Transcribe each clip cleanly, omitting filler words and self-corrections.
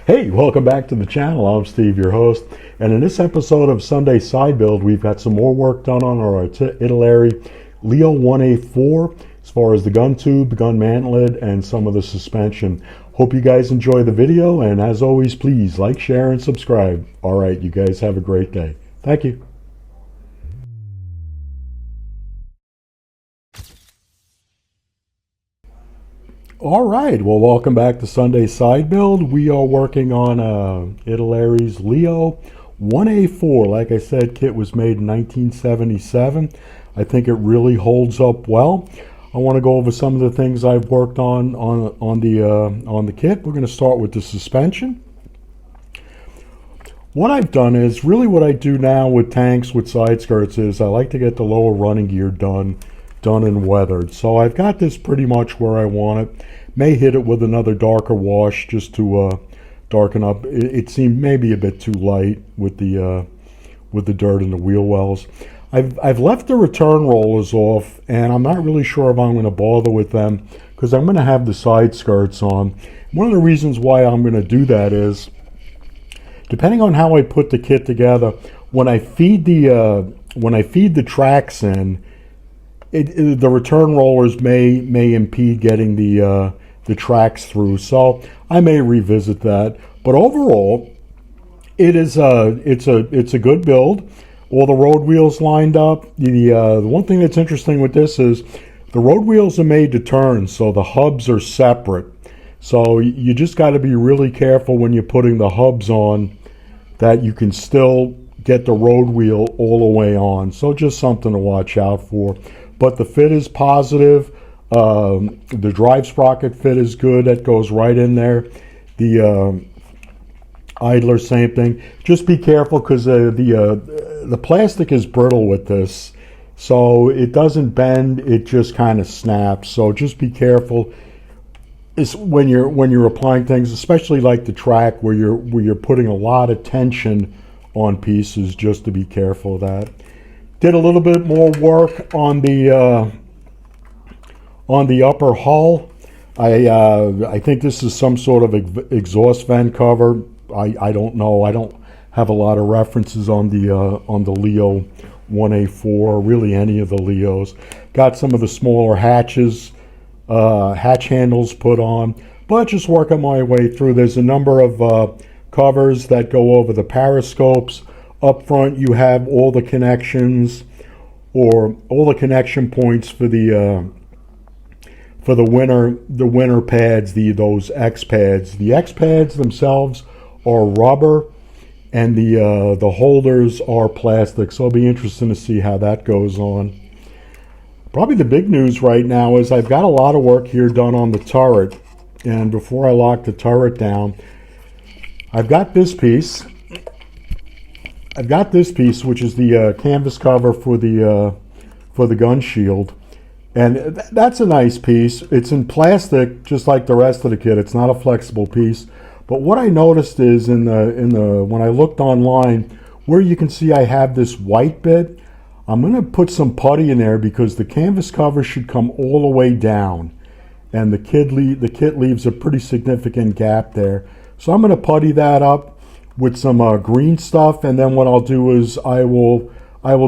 Hey, welcome back to the channel. I'm Steve, your host, and in this episode of Sunday Side Build, we've got some more work done on our Italeri Leo 1A4 as far as the gun tube, the gun mantlet, and some of the suspension. Hope you guys enjoy the video, and as always, please like, share, and subscribe. All right, you guys have a great day. Thank you. All right, well, welcome back to Sunday Side Build. We are working on Italeri's Leo 1A4. Like I said, kit was made in 1977. I think it really holds up well. I want to go over some of the things I've worked on the kit. We're going to start with the suspension. What I've done is really what I do now with tanks with side skirts is I like to get the lower running gear done and weathered. So I've got this pretty much where I want it. May hit it with another darker wash just to darken up. It seemed maybe a bit too light with the dirt and the wheel wells. I've left the return rollers off, and I'm not really sure if I'm going to bother with them because I'm going to have the side skirts on. One of the reasons why I'm going to do that is, depending on how I put the kit together, when I feed the tracks in, the return rollers may impede getting the tracks through, so I may revisit that. But overall, it's a good build. All the road wheels lined up. The one thing that's interesting with this is the road wheels are made to turn, so the hubs are separate. So you just got to be really careful when you're putting the hubs on that you can still get the road wheel all the way on. So just something to watch out for. But the fit is positive. The drive sprocket fit is good. That goes right in there. The idler, same thing. Just be careful because the plastic is brittle with this, so it doesn't bend. It just kind of snaps. So just be careful. It's when you're applying things, especially like the track where you're putting a lot of tension on pieces. Just to be careful of that. Did a little bit more work on the upper hull. I think this is some sort of exhaust vent cover. I don't know. I don't have a lot of references on the Leo 1A4, really any of the Leos. Got some of the smaller hatches, hatch handles put on, but just working my way through. There's a number of covers that go over the periscopes. Up front, you have all the connections, or all the connection points for the winter pads, those X pads. The X pads themselves are rubber, and the holders are plastic. So it'll be interesting to see how that goes on. Probably the big news right now is I've got a lot of work here done on the turret, and before I lock the turret down, I've got this piece. Which is the canvas cover for the gun shield, and that's a nice piece. It's in plastic, just like the rest of the kit. It's not a flexible piece. But what I noticed is when I looked online, where you can see I have this white bit, I'm going to put some putty in there because the canvas cover should come all the way down, and the kit leaves a pretty significant gap there. So I'm going to putty that up with some green stuff, and then what I'll do is I will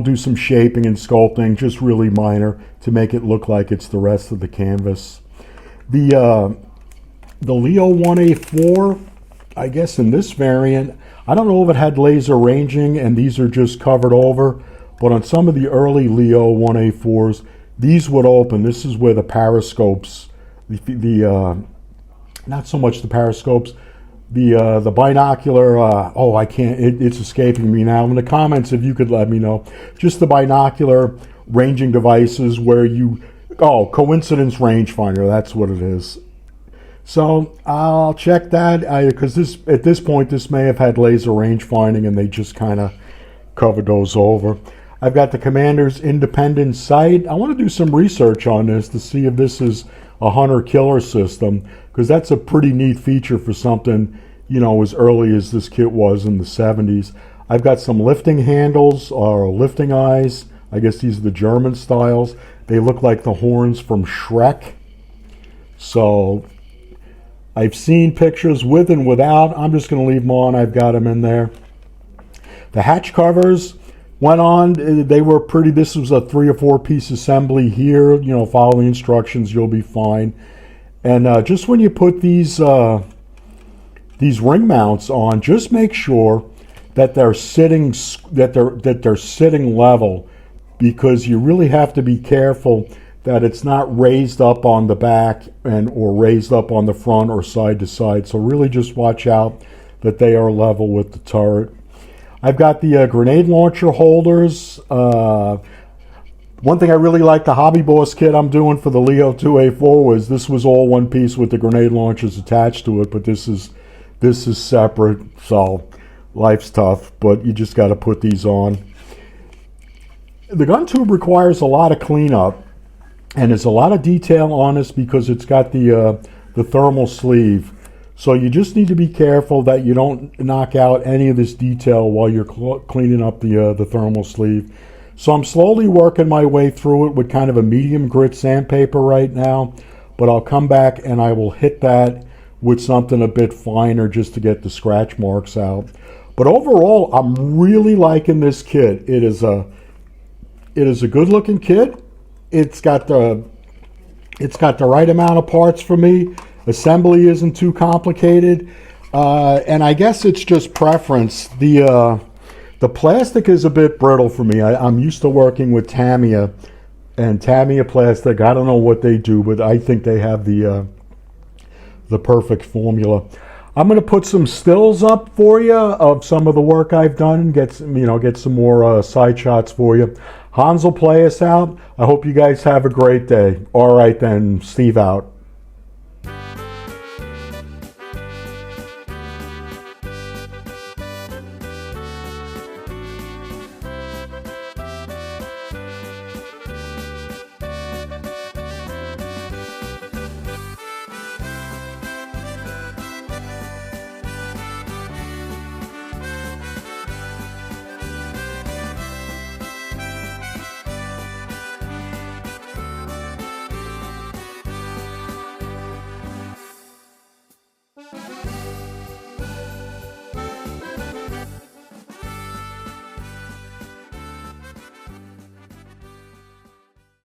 do some shaping and sculpting, just really minor, to make it look like it's the rest of the canvas. The Leo 1A4, I guess in this variant, I don't know if it had laser ranging and these are just covered over, but on some of the early Leo 1A4s, these would open. This is where the periscopes, not so much the periscopes, the binocular, I can't, it's escaping me now. In the comments, if you could let me know. Just the binocular ranging devices where coincidence rangefinder, that's what it is. So I'll check that, because at this point, this may have had laser rangefinding and they just kind of covered those over. I've got the commander's independent sight. I want to do some research on this to see if this is a hunter-killer system, because that's a pretty neat feature for something, as early as this kit was in the 70s. I've got some lifting handles, or lifting eyes. I guess these are the German styles. They look like the horns from Shrek. So I've seen pictures with and without. I'm just going to leave them on. I've got them in there. The hatch covers went on. They were pretty. This was a 3 or 4 piece assembly here. You know, follow the instructions, you'll be fine. And just when you put these ring mounts on, just make sure that they're sitting level, because you really have to be careful that it's not raised up on the back or raised up on the front or side to side. So really just watch out that they are level with the turret. I've got the grenade launcher holders. One thing I really like, the Hobby Boss kit I'm doing for the Leo 2A4 was this was all one piece with the grenade launchers attached to it, but this is separate. So life's tough, but you just got to put these on. The gun tube requires a lot of cleanup, and there's a lot of detail on this because it's got the thermal sleeve. So you just need to be careful that you don't knock out any of this detail while you're cleaning up the thermal sleeve. So I'm slowly working my way through it with kind of a medium grit sandpaper right now, but I'll come back and I will hit that with something a bit finer just to get the scratch marks out. But overall, I'm really liking this kit. It is a good looking kit. It's got the right amount of parts for me. Assembly isn't too complicated, and I guess it's just preference. The plastic is a bit brittle for me. I'm used to working with Tamiya, and Tamiya plastic, I don't know what they do, but I think they have the perfect formula. I'm going to put some stills up for you of some of the work I've done, get some more side shots for you. Hans will play us out. I hope you guys have a great day. All right then, Steve out.